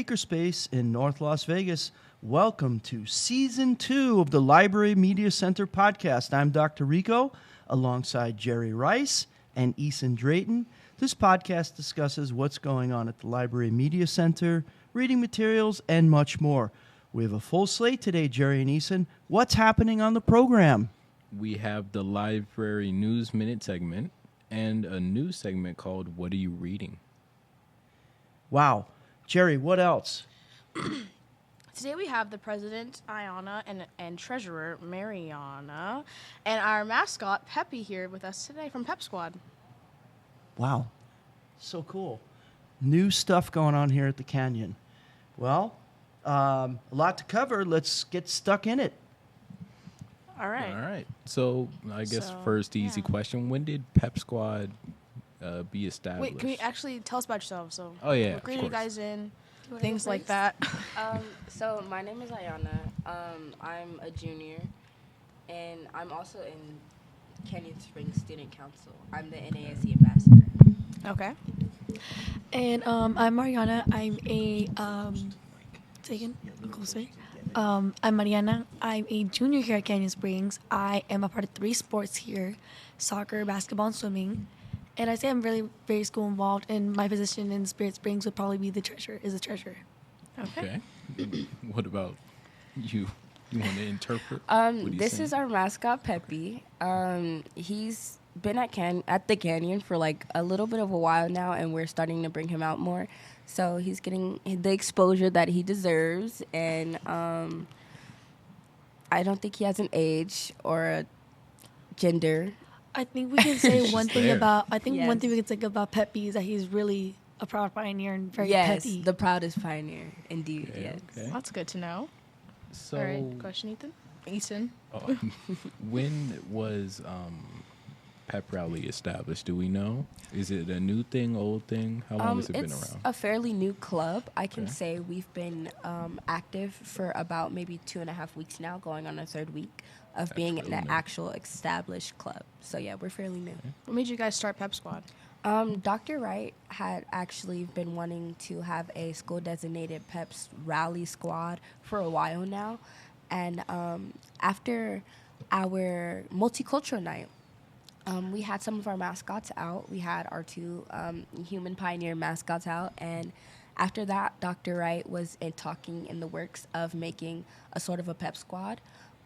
Makerspace in North Las Vegas. Welcome to Season 2 of the Library Media Center podcast. I'm Dr. Rico, alongside Jerry Rice and Eason Drayton. This podcast discusses what's going on at the Library Media Center, reading materials, and much more. We have a full slate today, Jerry and Eason. What's happening on the program? We have the Library News Minute segment and a news segment called What Are You Reading? Wow. Jerry, what else? Today we have the president, Ayana, and treasurer, Mariana, and our mascot, Peppy, here with us today from Pep Squad. Wow. So cool. New stuff going on here at the Canyon. Well, a lot to cover. Let's get stuck in it. All right. All right. So I guess first easy question. When did Pep Squad be established? Wait, can you actually tell us about yourself? So, oh, yeah, what grade you guys in? You Things like that. So my name is Ayana. I'm a junior, and I'm also in Canyon Springs Student Council. I'm the NASC ambassador. Okay. And I'm Mariana. I'm a I'm Mariana. I'm a junior here at Canyon Springs. I am a part of 3 sports here: soccer, basketball, and swimming. And I say I'm really very school involved, and my position in Spirit Springs would probably be the treasurer. Okay. What about you? You want to interpret? This is our mascot, Peppy. He's been at the Canyon for like a little bit of a while now, and we're starting to bring him out more. So he's getting the exposure that he deserves, and I don't think he has an age or a gender. I think we can say one thing about. Yes. We can think about Peppy is that he's really a proud pioneer and very peppy. Yes, the proudest pioneer, indeed. Okay, Yes. okay. That's good to know. So, All right. Question, Ethan? Eason? when was Pep Rally established? Do we know? Is it a new thing, old thing? How long has it been It's around? a fairly new club. I can Okay. say we've been active for about maybe 2.5 weeks now, going on our 3rd week of being really an new. actual established club. So yeah, we're fairly new. What made you guys start Pep Squad? Dr. Wright had actually been wanting to have a school-designated Pep's rally squad for a while now. And after our multicultural night, we had some of our mascots out. We had our 2 human pioneer mascots out. And after that, Dr. Wright was talking in the works of making a sort of a Pep Squad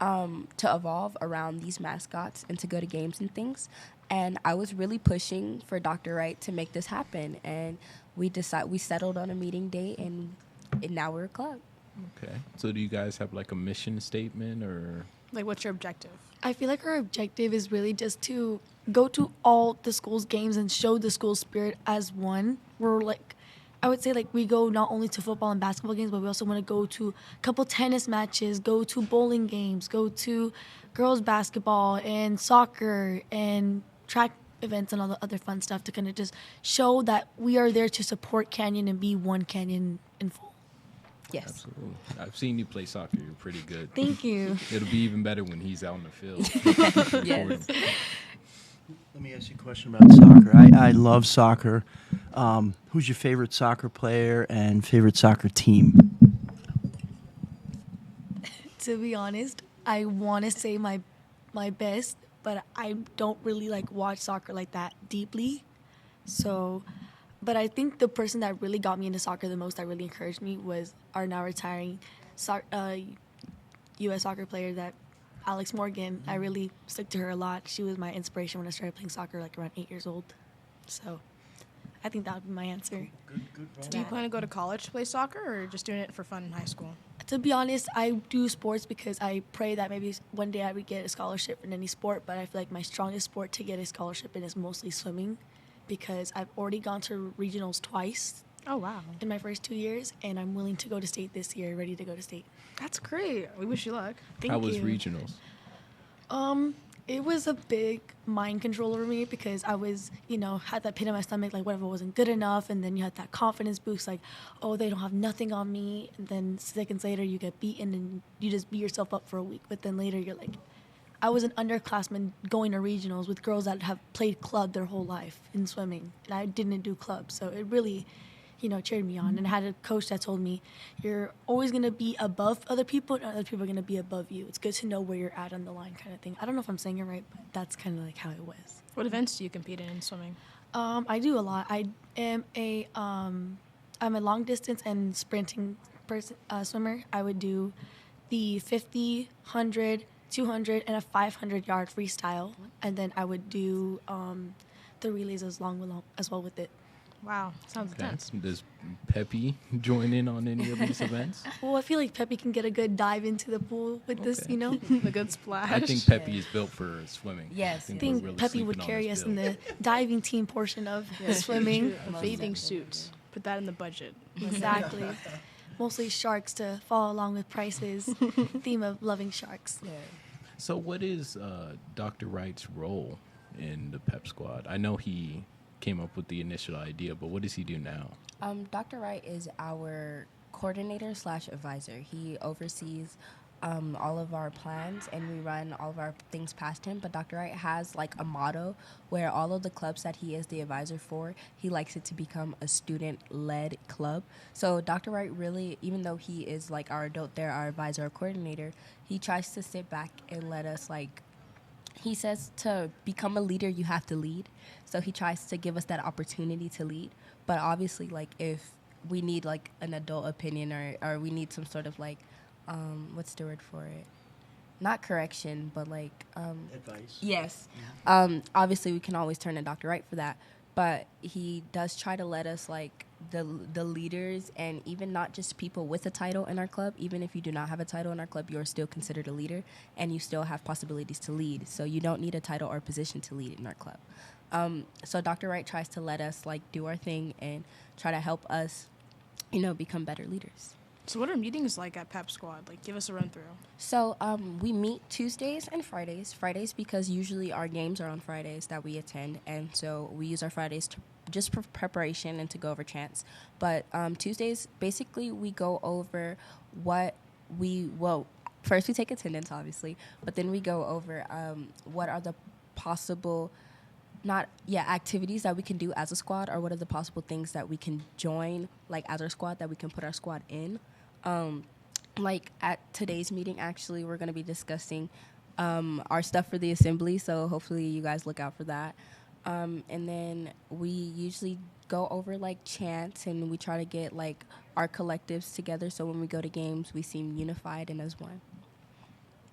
to evolve around these mascots and to go to games and things. And I was really pushing for Dr. Wright to make this happen. And we settled on a meeting date, and now we're a club. Okay. So do you guys have like a mission statement or? Like, what's your objective? I feel like our objective is really just to go to all the school's games and show the school spirit as one. We're like, I would say like we go not only to football and basketball games, but we also want to go to a couple tennis matches, go to bowling games, go to girls basketball and soccer and track events and all the other fun stuff to kind of just show that we are there to support Canyon and be one Canyon in full. Yes. Absolutely. I've seen you play soccer. You're pretty good. Thank you. It'll be even better when he's out in the field. Yes. Let me ask you a question about soccer. I love soccer. Who's your favorite soccer player and favorite soccer team? To be honest, I want to say my best, but I don't really like watch soccer like that deeply. So, but I think the person that really got me into soccer the most, that really encouraged me, was our now retiring U.S. soccer player, that Alex Morgan. I really stuck to her a lot. She was my inspiration when I started playing soccer, like around 8 years old. So, I think that would be my answer. Do you plan to go to college to play soccer, or just doing it for fun in high school? To be honest, I do sports because I pray that maybe one day I would get a scholarship in any sport, but I feel like my strongest sport to get a scholarship in is mostly swimming, because I've already gone to regionals twice Oh, wow. in my first 2 years, and I'm willing to go to state this year, ready to go to state. That's great. We wish you luck. Thank How you. was regionals? It was a big mind control over me because I was, had that pit in my stomach, like whatever wasn't good enough. And then you had that confidence boost, like, oh, they don't have nothing on me. And then seconds later, you get beaten and you just beat yourself up for a week. But then later, you're like, I was an underclassman going to regionals with girls that have played club their whole life in swimming. And I didn't do club. So it really cheered me on. And I had a coach that told me, you're always going to be above other people and other people are going to be above you. It's good to know where you're at on the line kind of thing. I don't know if I'm saying it right, but that's kind of like how it was. What events do you compete in swimming? I do a lot. I am I'm a long distance and sprinting swimmer. I would do the 50, 100, 200, and a 500-yard freestyle. And then I would do the relays as well with it. Wow, sounds intense. Does Peppy join in on any of these events? Well, I feel like Peppy can get a good dive into the pool with this, Okay. The good splash. I think Peppy is built for swimming. Yes. I we're think really Peppy would sleeping on carry his us in build. the diving team portion of the swimming. A bathing suit. Put that in the budget. Exactly. Mostly sharks to follow along with Price's theme of loving sharks. Yeah. So what is Dr. Wright's role in the Pep Squad? I know he came up with the initial idea, but what does he do now? Dr. Wright is our coordinator / advisor. He oversees all of our plans, and we run all of our things past him. But Dr. Wright has like a motto where all of the clubs that he is the advisor for, he likes it to become a student-led club. So Dr. Wright really, even though he is like our adult there, our advisor, our coordinator, he tries to sit back and let us like, he says to become a leader, you have to lead. So he tries to give us that opportunity to lead. But obviously, like, if we need, like, an adult opinion or we need some sort of, like, what's the word for it? Not correction, but, like... Advice. Yes. Obviously, we can always turn to Dr. Wright for that. But he does try to let us, like, the leaders, and even not just people with a title in our club. Even if you do not have a title in our club, you are still considered a leader, and you still have possibilities to lead. So you don't need a title or position to lead in our club. So Dr. Wright tries to let us like do our thing and try to help us, become better leaders. So what are meetings like at Pep Squad? Like, give us a run through. So we meet Tuesdays and Fridays. Fridays because usually our games are on Fridays that we attend, and so we use our Fridays to just for preparation and to go over chants. But Tuesdays, basically, we go over first we take attendance, obviously, but then we go over what are the possible activities that we can do as a squad, or what are the possible things that we can join, like, as our squad, that we can put our squad in. Like, at today's meeting, actually, we're going to be discussing our stuff for the assembly, so hopefully you guys look out for that. And then we usually go over, like, chants, and we try to get, like, our collectives together, so when we go to games, we seem unified and as one.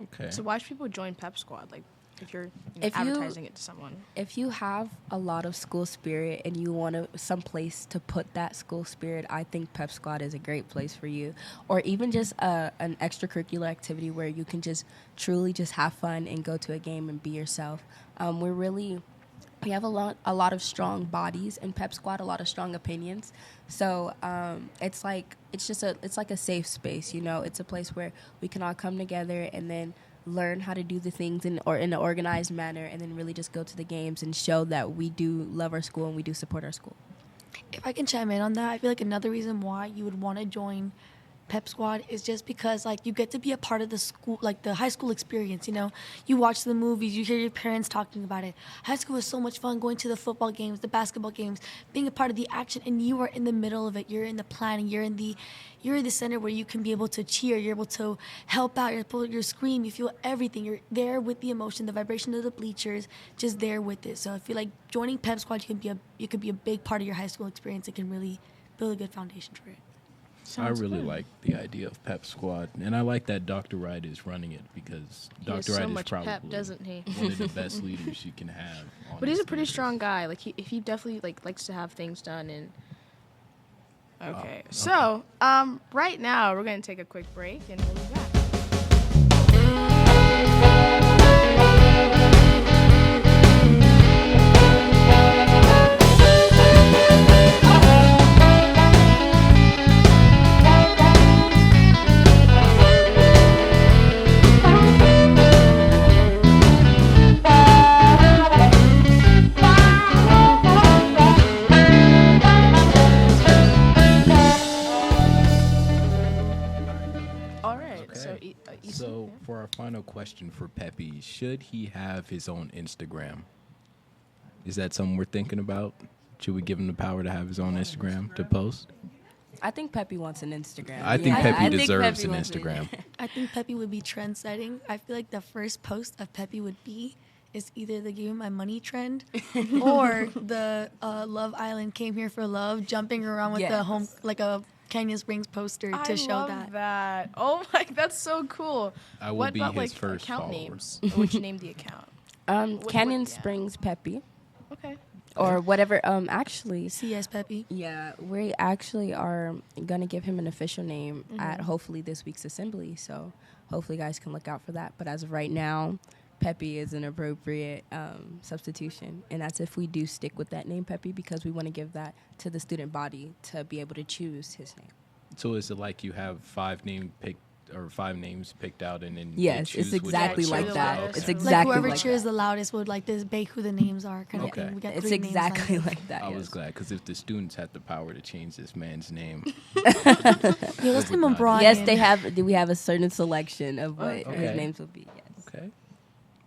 Okay. So why should people join Pep Squad? Like, if you're If you- advertising it to someone. If you have a lot of school spirit and you want some place to put that school spirit, I think Pep Squad is a great place for you. Or even just an extracurricular activity where you can just truly just have fun and go to a game and be yourself. We have a lot of strong bodies in Pep Squad, a lot of strong opinions. So it's like a safe space, It's a place where we can all come together and then learn how to do the things in an organized manner, and then really just go to the games and show that we do love our school and we do support our school. If I can chime in on that, I feel like another reason why you would want to join Pep Squad is just because, like, you get to be a part of the school, like the high school experience. You watch the movies, you hear your parents talking about it. High school is so much fun, going to the football games, the basketball games, being a part of the action, and you are in the middle of it. You're in the planning, you're in the center where you can be able to cheer, you're able to help out, you're scream, you feel everything. You're there with the emotion, the vibration of the bleachers, just there with it. So I feel like joining Pep Squad, you could be a big part of your high school experience. It can really build a good foundation for it. I really like the idea of Pep Squad, and I like that Dr. Wright is running it, because He has Dr. Wright so is much probably pep, doesn't he? one of the best leaders you can have. On But he's this a pretty campus. strong guy. Like, he definitely likes to have things done. And okay, okay. so right now we're gonna take a quick break and we'll be back. All right. So, Okay. Ethan, So, yeah. for our final question for Peppy, should he have his own Instagram? Is that something we're thinking about? Should we give him the power to have his own Instagram to post? I think Peppy wants an Instagram. I think Peppy I think deserves Peppy an wants it. Instagram. I think Peppy would be trend setting. I feel like the first post of Peppy would be is either the Give Me My Money trend or the Love Island Came Here for Love, jumping around with the Yes. home like a Canyon Springs poster to show love that. Oh my, that's so cool. I will What be about his like first account follower. names? Or would you name the account? Canyon yeah. Springs Peppy Okay. or whatever. Actually, CS Peppy. yeah, we actually are gonna give him an official name Mm-hmm. at hopefully this week's assembly. So hopefully guys can look out for that. But as of right now, Peppy is an appropriate substitution, and that's if we do stick with that name Peppy, because we want to give that to the student body to be able to choose his name. So is it like you have 5 names picked out and then they Yes, choose it's which exactly ones like to that. vote? It's Like exactly whoever like cheers that. the loudest would like debate who the names are kind of Okay. thing. We got It's 3 names exactly lined up. like that. I yes. was glad because if the students had the power to change this man's name, Yeah, let's name him not. Brian. Yes, they have. We have a certain selection of what okay. his names will be. Yes. okay.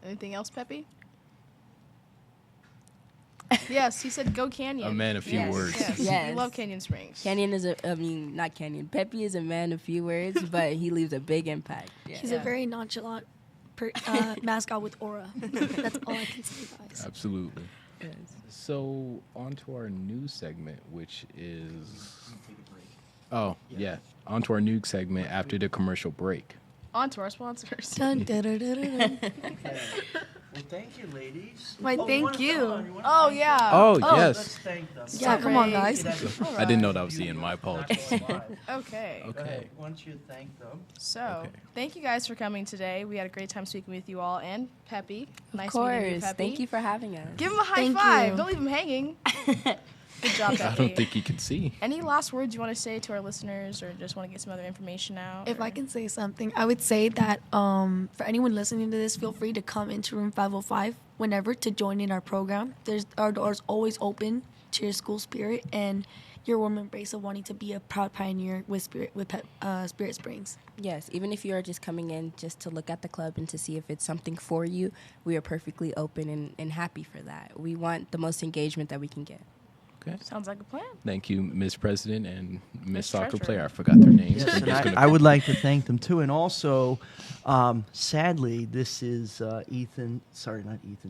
Anything else, Peppy? Yes, he said go Canyon. A man of few Yes. words. Yes. Yes. You love Canyon Springs. Canyon is not Canyon. Peppy is a man of few words, but he leaves a big impact. Yeah. He's a very nonchalant mascot with aura. That's all I can say, guys. Absolutely. Yes. So on to our news segment, which is on to our news segment after the commercial break. On to our sponsors. Dun, dun, dun, dun, dun, dun. Well, thank you, ladies. Why, thank wanna- you. hold on, wanna Oh, thank yeah. Oh, Let's yes. thank them. Yeah, come on, Great. guys. I didn't know that was Ian. My apologies. Okay. Okay. Once you thank them. So, Okay. thank you guys for coming today. We had a great time speaking with you all. And Peppy. Of Nice course. meeting you, Peppy. Thank you for having us. Give him a high Thank five. you. Don't leave him hanging. Good job, Peppy. I don't think he can see. Any last words you want to say to our listeners or just want to get some other information out? If or- I can say something, I would say that for anyone listening to this, feel free to come into room 505 whenever to join in our program. Our doors always open to your school spirit and your warm embrace of wanting to be a proud pioneer with Spirit Springs. Yes, even if you are just coming in just to look at the club and to see if it's something for you, we are perfectly open and happy for that. We want the most engagement that we can get. Okay. Sounds like a plan. Thank you, Miss President and Miss Miss Soccer Treasurer. Player. I forgot their names. Yes, I'm and just gonna- I would like to thank them too. And also, sadly, this is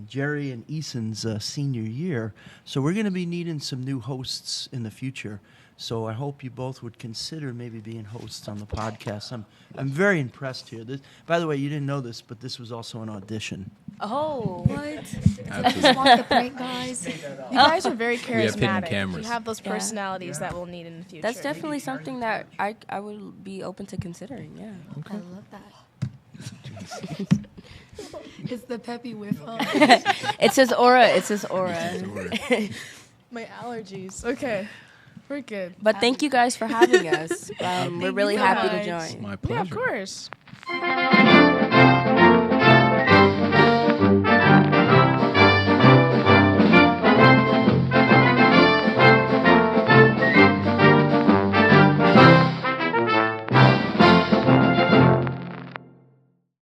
Jerry and Eason's senior year. So we're going to be needing some new hosts in the future. So I hope you both would consider maybe being hosts on the podcast. I'm very impressed here. By the way, you didn't know this, but this was also an audition. Oh. What? Absolutely. Just want the prank, guys. You guys are very have hidden charismatic. cameras. You have those Yeah. personalities that we'll need in the future. That's definitely something that I would be open to considering, yeah. I love that. It's the Peppy whiff. It's his aura. It's his aura. My allergies. Okay. We're good. But thank you guys for having us. We're you really so happy to much. join. My pleasure. Yeah, of course.